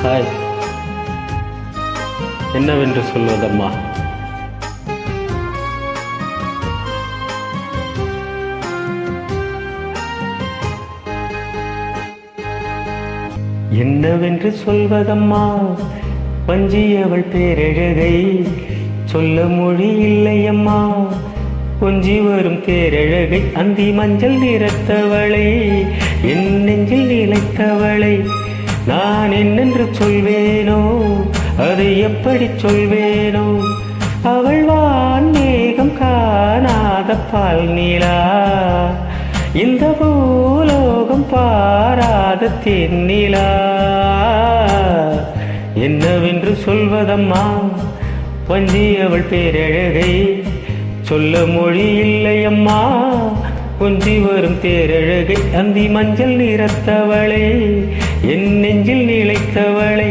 Hi. என்னவென்று சொல்வதம்மா? என்னவென்று சொல்வதம்மா? வஞ்சியவள் பேரழகை சொல்ல மொழி இல்லையம்மா. கொஞ்சி வரும் பேரழகை அந்தி மஞ்சள் நிறத்தவளை, என் நெஞ்சில் நிலைத்தவளை நான் என்னென்று சொல்வேனோ, அதை எப்படி சொல்வேனோ? அவள் வான் மேகம் காணாத பால் நிலா, இந்த பூலோகம் பாராத தென்னிலா. என்னவென்று சொல்வதம்மா? வஞ்சியவள் பேரழகை சொல்ல மொழி இல்லையம்மா. கொஞ்சி வரும் தேரழகை அந்தி மஞ்சள் நிறத்தவளை, என் நெஞ்சில் நிலைத்தவளை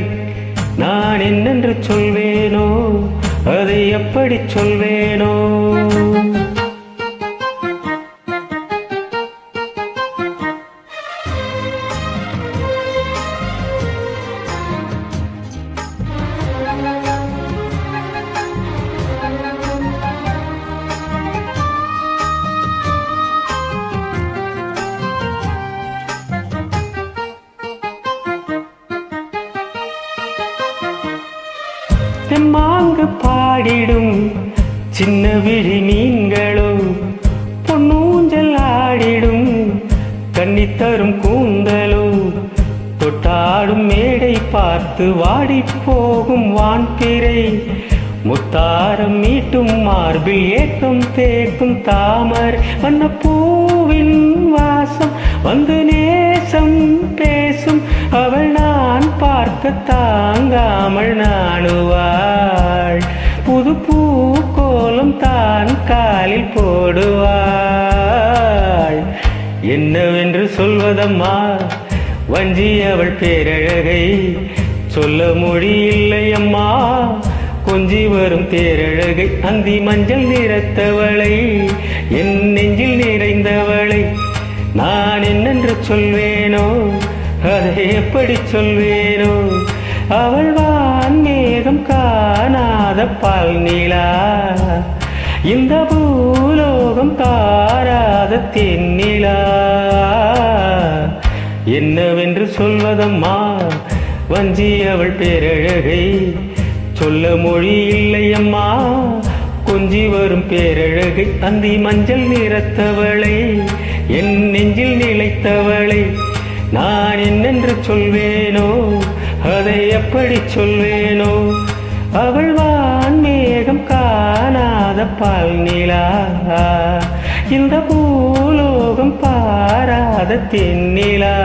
நான் என்னென்று சொல்வேனோ, அதை எப்படி சொல்வேனோ? தெம்மாங்கு பாடிடும் சின்ன விழி மீன்களோ, பொன்னூஞ்சல் ஆடிடும் கன்னித்தரும் கூந்தலோ, தொட்டாடும் மேடை பார்த்து வாடி போகும் வான்பிறை, முத்தாரம் மீட்டும் மார்பில் ஏக்கம் தேக்கும் தாமரை, வண்ண பூவின் வாசம் வந்து நேசம் பேசும் அவள் நான் பார்க்க தாங்காமல் நாணுவாள். புது பூ கோலம் தான் காலில் போடுவாள். என்னவென்று சொல்வதம்மா? வஞ்சி அவள் பேரழகை சொல்ல மொழி இல்லையம்மா. கொஞ்சி வரும் தேரழகை அந்தி மஞ்சள் நிறத்தவளை, என் நெஞ்சில் நிறைந்தவளை நான் என்னென்று சொல்வேனோ, அதை எப்படி சொல்வேனோ? அவள் வான் மேகம் காணாத பால் நிலா, இந்த பூலோகம் தாராத தென்னிலா. என்னவென்று சொல்வதம்மா? வஞ்சி அவள் பேரழகை சொல்ல மொழி இல்லையம்மா. கொஞ்சி வரும் பேரழகை அந்தி மஞ்சள் நிறத்தவளை, என் நெஞ்சில் நிலைத்தவளை நான் என்னென்று சொல்வேனோ, அதை எப்படி சொல்வேனோ? அவள் வான் மேகம் காணாத பால் நிலா, இந்த பூலோகம் பாராத தென்னிலா.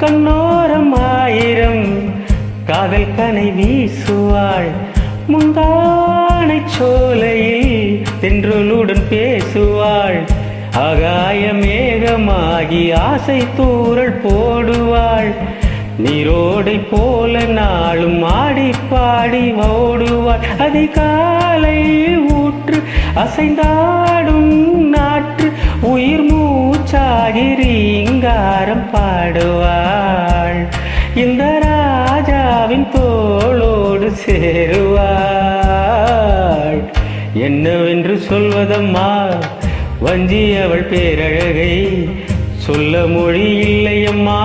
கண்ணோரம் ஆயிரம் காதல் கனை வீசுவாள், முந்தானை சோலையில் தென்றலுடன் பேசுவாள், ஆகாய மேகமாகி ஆசை தூறல் போடுவாள், நீரோடை போல நாளும் ஆடி பாடி ஓடுவாள், அதிகாலை ஊற்று அசைந்தாடும் நாற்று உயிர் மூச்சாகி ரீங்காரம் பாடுவாள், இந்த ராஜாவின் தோளோடு சேருவாள். என்னவென்று சொல்வதம்மா? வஞ்சி அவள் பேரழகை சொல்ல மொழி இல்லையம்மா.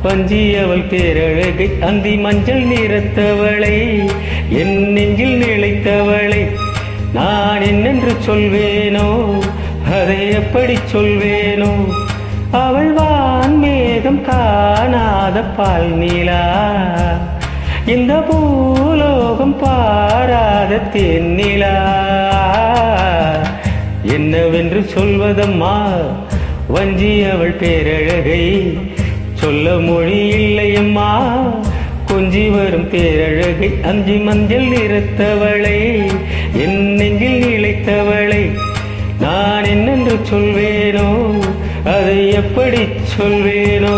வஞ்சி அவள் பேரழகை அந்தி மஞ்சள் நிறத்தவளை, என் நெஞ்சில் நிலைத்தவளை நான் என்னென்று சொல்வேனோ, அதை எப்படி சொல்வேனோ? அவள் வான் மேகம் காணாத பால் நிலா, இந்த பூலோகம் பாராத தென்னிலா. என்னவென்று சொல்வதம்மா? வஞ்சி அவள் பேரழகை சொல்ல மொழி இல்லையம்மா. கொஞ்சி வரும் பேரழகை அஞ்சி மஞ்சள் நிறத்தவளை என் நெஞ்சில் நிலைத்தவளை நான் என்னென்று சொல்வேனோ அதை எப்படி சொல்வேனோ